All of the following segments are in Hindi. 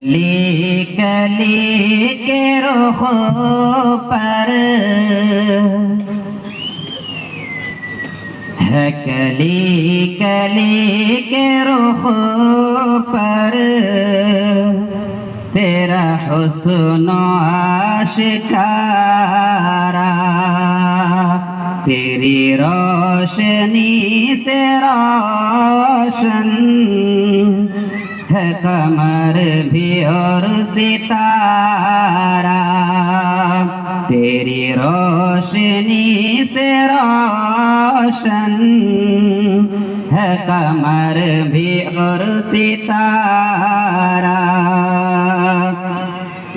कली के रुख पर है, कली कली के रुख पर तेरा हुस्न आशिकारा, तेरी रोशनी से रोशन है कमर भी और सितारा, तेरी रोशनी से रोशन है कमर भी और सितारा।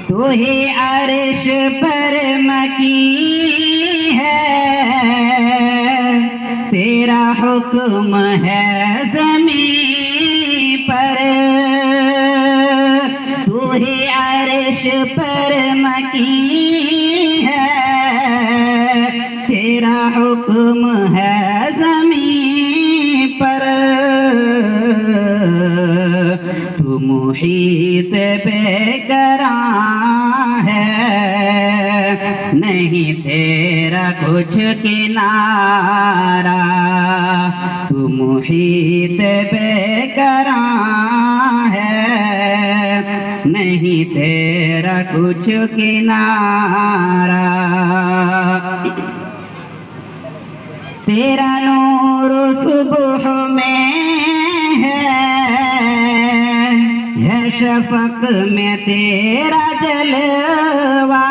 तू ही अर्श पर मकी है, तेरा हुक्म है ज़मीं पर। तू ही अर्श पर मकी है, तेरा हुक्म है ज़मीं पर। तू मुहीत बेकरां है, नहीं तेरा कुछ किनारा। तू मुहीत बेकरां है, नहीं तेरा कुछ किनारा। तेरा नूर सुबह में है शफक में तेरा जलवा।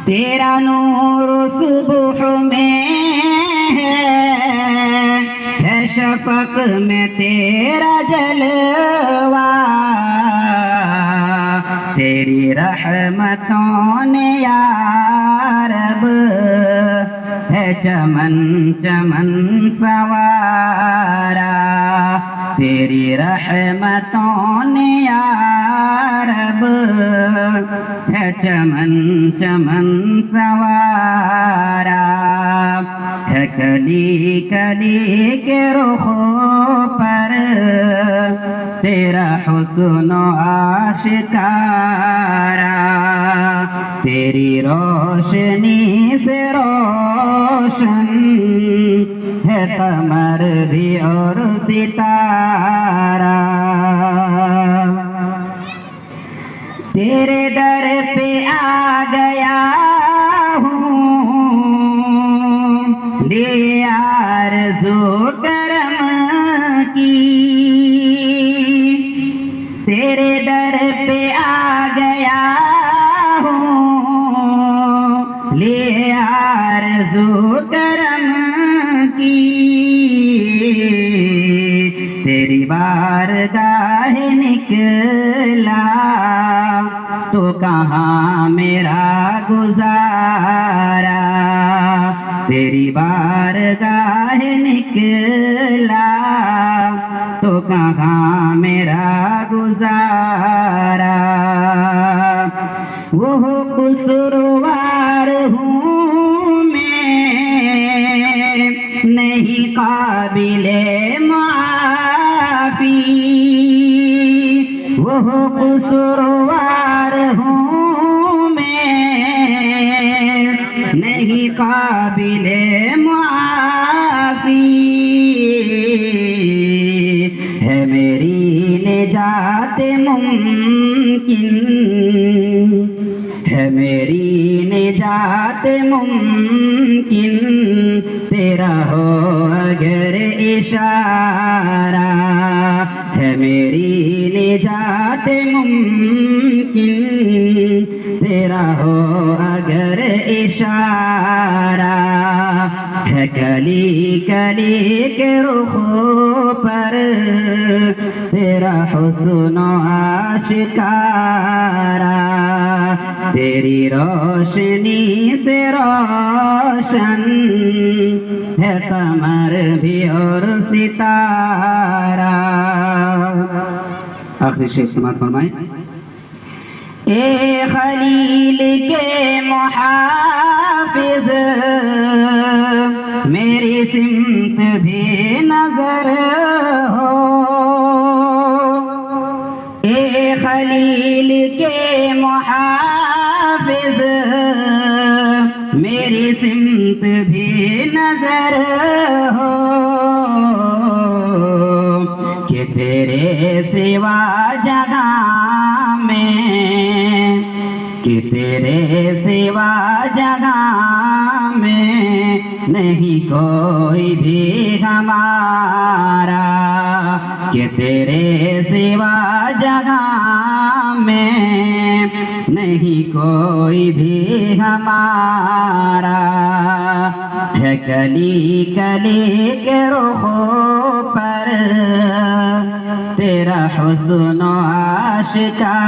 तेरा नूर सुबह में है शफक में तेरा जलवा। तेरी रहमतों ने या रब है चमन चमन सवारा। तेरी रहमतों ने या रब है चमन चमन सवारा। है कली कली के रुखों पर तेरा हुस्न आशिकारा, तेरी रोशनी से रोशन है कमर भी और सितारा। तेरे दर पे आ गया हूँ, ले आरज़ू करम की। तेरे दर पे आ गया हूँ, ले आरज़ू करम की। तेरी बारगाह निकला तो कहाँ मेरा गुजारा। तेरी बारगाह निकला तो कहाँ मेरा गुजारा। वो कुसूरवार हूँ मैं, नहीं काबिले माफ़ी। वो कुसूरवार हूँ मैं, नहीं काबिले माफ़ी। है मेरी निजात मुमकिन, है मेरी निजात मुमकिन, तेरा हो अगर इशारा। है मेरी निजात मुमकिन, तेरा हो अगर इशारा। है कली कली के रुखों पर तेरा हुस्न आशिकारा, तेरी रोशनी से रोशन है कमर भी और सितारा। आखिरी शेर समाप्त फरमाएं। ए खलील के मुहाफिज मेरी सिमत भी नजर हो, ए खलील के मुहाफिज मेरी सिमत भी नजर हो कि तेरे सिवा जगह में, कि तेरे सिवा जगह में नहीं कोई भी हमारा, कि तेरे सिवा जगह में नहीं कोई भी हमारा। है कली कली के रुखों पर तेरा हुस्न आशिकारा,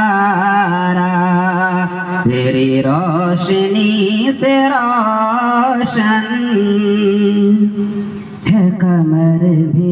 तेरी रोशनी से रोशन है कमर भी